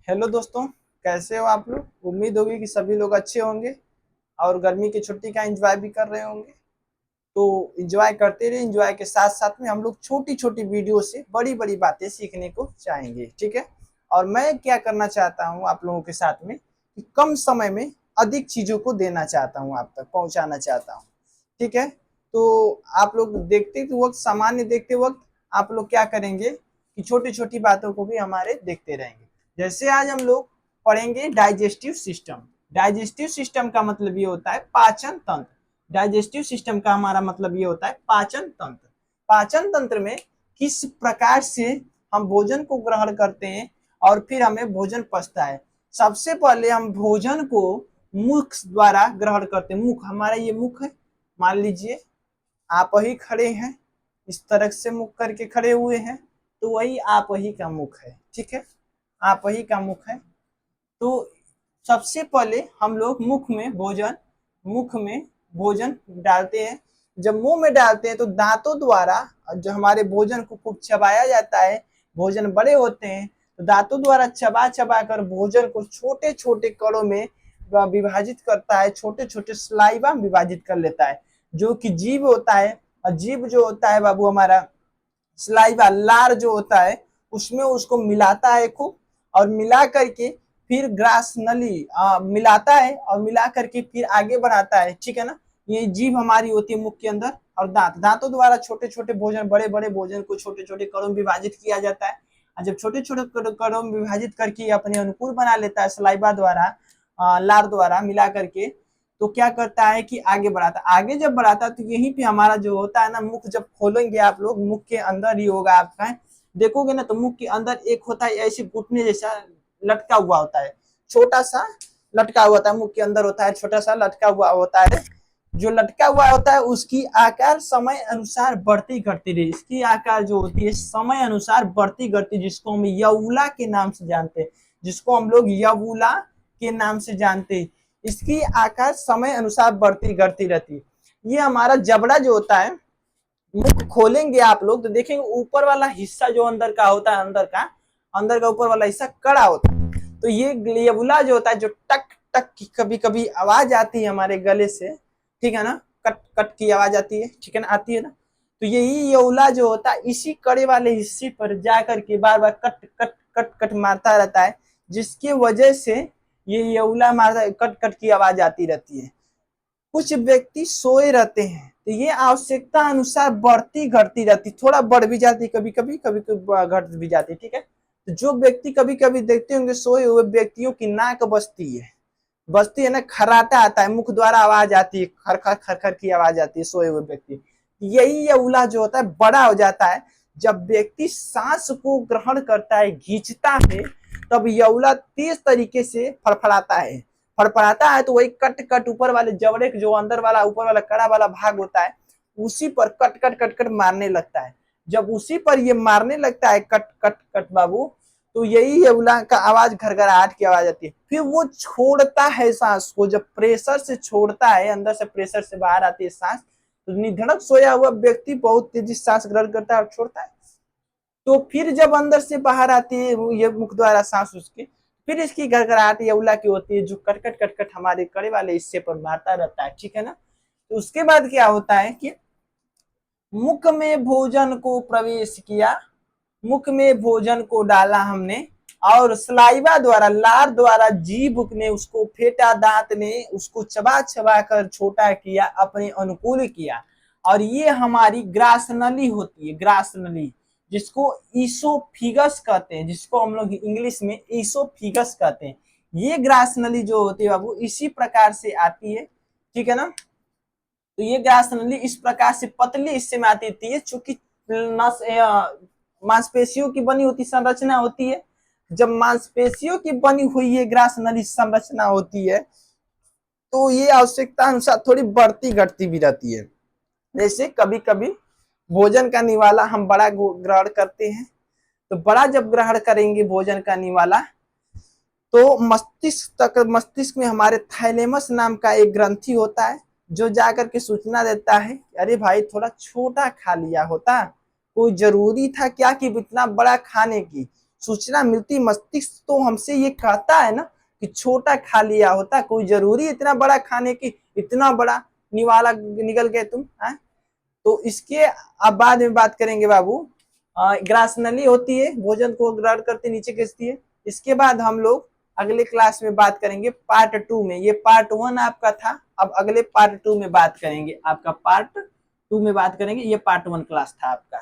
Hello दोस्तों, कैसे हो आप लोग। उम्मीद होगी कि सभी लोग अच्छे होंगे और गर्मी की छुट्टी का एंजॉय भी कर रहे होंगे। तो एंजॉय करते रहे। एंजॉय के साथ साथ में हम लोग छोटी छोटी वीडियो से बड़ी बड़ी बातें सीखने को चाहेंगे, ठीक है। और मैं क्या करना चाहता हूँ आप लोगों के साथ में कि कम समय में अधिक चीजों को देना चाहता हूँ, आप तक पहुंचाना चाहता हूँ, ठीक है। तो आप लोग देखते वक्त, सामान्य देखते वक्त आप लोग क्या करेंगे कि छोटी छोटी बातों को भी हमारे देखते रहेंगे। जैसे आज हम लोग पढ़ेंगे डाइजेस्टिव सिस्टम। डाइजेस्टिव सिस्टम का मतलब ये होता है पाचन तंत्र। डाइजेस्टिव सिस्टम का हमारा मतलब ये होता है पाचन तंत्र। पाचन तंत्र में किस प्रकार से हम भोजन को ग्रहण करते हैं और फिर हमें भोजन पचता है। सबसे पहले हम भोजन को मुख द्वारा ग्रहण करते हैं। मुख, हमारा ये मुख है। मान लीजिए आप ही खड़े हैं, इस तरह से मुख करके खड़े हुए हैं, तो वही आप ही का मुख है, ठीक है। आप ही का मुख है। तो सबसे पहले हम लोग मुख में भोजन डालते हैं। जब मुंह में डालते हैं तो दांतों द्वारा जो हमारे भोजन को खूब चबाया जाता है। भोजन बड़े होते हैं तो दांतों द्वारा चबा चबा कर भोजन को छोटे छोटे कणों में विभाजित करता है, छोटे छोटे स्लाइवा में विभाजित कर लेता है। जो कि जीभ होता है, और जीभ जो होता है बाबू हमारा स्लाइवा, लार जो होता है, उसमें उसको मिलाता है खूब, और मिला करके फिर ग्रास नली मिलाता है, और मिला करके फिर आगे बढ़ाता है, ठीक है ना। ये जीभ हमारी होती है मुख के अंदर। और दांतों द्वारा छोटे छोटे भोजन, बड़े बड़े भोजन को छोटे छोटे कणों में विभाजित किया जाता है। और जब छोटे छोटे कणों में विभाजित करके अपने अनुकूल बना लेता है स्लाइवा द्वारा, लार द्वारा मिला करके, तो क्या करता है कि आगे बढ़ाता है। आगे जब बढ़ाता है तो यहीं पे हमारा जो होता है ना, मुख जब खोलेंगे आप लोग, मुख के अंदर ही होगा आपका, देखोगे ना तो मुख के अंदर एक होता है ऐसे घुटने जैसा लटका हुआ होता है, छोटा सा लटका हुआ होता है मुख के अंदर होता है, छोटा सा लटका हुआ होता है। जो लटका हुआ होता है उसकी आकार समय अनुसार बढ़ती घटती रही। इसकी आकार जो होती है समय अनुसार बढ़ती घटती, जिसको हम यवुला के नाम से जानते हैं, जिसको हम लोग यवुला के नाम से जानते हैं। इसकी आकार समय अनुसार बढ़ती घटती रहती है। ये हमारा जबड़ा जो होता है, मुख खोलेंगे आप लोग तो देखेंगे ऊपर वाला हिस्सा जो अंदर का होता है, अंदर का ऊपर वाला हिस्सा कड़ा होता है। तो ये ग्लेबुला जो होता है, जो टक टक की कभी कभी आवाज आती है हमारे गले से, ठीक है ना, कट कट की आवाज आती है, ठीक है ना, आती है ना। तो यही यौला जो होता है इसी कड़े वाले हिस्से पर जाकर के बार बार कट कट कट कट मारता रहता है, जिसकी वजह से ये यौला मारता, कट कट की आवाज आती रहती है। कुछ व्यक्ति सोए रहते हैं तो ये आवश्यकता अनुसार बढ़ती घटती रहती, थोड़ा बढ़ भी जाती, कभी कभी कभी कभी घट भी जाती, ठीक है। तो जो व्यक्ति कभी कभी देखते होंगे सोए हुए व्यक्तियों की नाक बजती है ना, खराटा आता है, मुख द्वारा आवाज आती है, खरखर खरखर की आवाज आती है सोए हुए व्यक्ति। यही ये उला जो होता है बड़ा हो जाता है। जब व्यक्ति सांस को ग्रहण करता है, खींचता है, तब यौला तेज तरीके से फड़फड़ाता है। फड़फड़ाता है तो वही कट कट ऊपर वाले जबड़े जो अंदर वाला ऊपर वाला कड़ा वाला भाग होता है, उसी पर कट कट कट कट मारने लगता है। जब उसी पर ये मारने लगता है कट कट कट बाबू, तो यही यौला का आवाज घरघराहट की आवाज आती है। फिर वो छोड़ता है सांस को, जब प्रेशर से छोड़ता है, अंदर से प्रेशर से बाहर आती है सांस, तो निधड़क सोया हुआ व्यक्ति बहुत तेजी से सांस ग्रहण करता है और छोड़ता है। तो फिर जब अंदर से बाहर आती है ये मुख द्वारा सांस उसके, फिर इसकी घरघराहट यौला की होती है, जो कटकट कटकट हमारे कड़े वाले हिस्से पर मारता रहता है, ठीक है ना। तो उसके बाद क्या होता है कि मुख में भोजन को प्रवेश किया, मुख में भोजन को डाला हमने, और सलाइवा द्वारा, लार द्वारा जीभ ने उसको फेंटा, दांत ने उसको चबा चबा कर छोटा किया, अपने अनुकूल किया। और ये हमारी ग्रास नली होती है, ग्रास नली, जिसको ईसोफिगस कहते हैं, जिसको हम लोग इंग्लिश में ईसोफिगस कहते हैं। ये ग्रास नली जो होती है बाबू इसी प्रकार से आती है, ठीक है ना। तो ये ग्रास नली इस प्रकार से पतली हिस्से में आती थी, चूंकि नस मांसपेशियों की बनी होती संरचना होती है। जब मांसपेशियों की बनी हुई ये ग्रास नली संरचना होती है, तो ये आवश्यकता अनुसार थोड़ी बढ़ती घटती भी रहती है। जैसे कभी कभी भोजन का निवाला हम बड़ा ग्रहण करते हैं, तो बड़ा जब ग्रहण करेंगे भोजन का निवाला, तो मस्तिष्क में हमारे थाइलेमस नाम का एक ग्रंथि होता है, जो जाकर के सूचना देता है, अरे भाई थोड़ा छोटा खा लिया होता, कोई जरूरी था क्या कि इतना बड़ा खाने की। सूचना मिलती, मस्तिष्क तो हमसे ये कहता है ना कि छोटा खा लिया होता, कोई जरूरी इतना बड़ा खाने की, इतना बड़ा निवाला निकल गए तुम है। तो इसके अब बाद में बात करेंगे बाबू। ग्रास नली होती है, भोजन को ग्रहण करते नीचे खींचती है। इसके बाद हम लोग अगले क्लास में बात करेंगे पार्ट 2 में। ये पार्ट 1 आपका था, अब अगले पार्ट 2 में बात करेंगे, आपका पार्ट 2 में बात करेंगे। ये पार्ट 1 क्लास था आपका।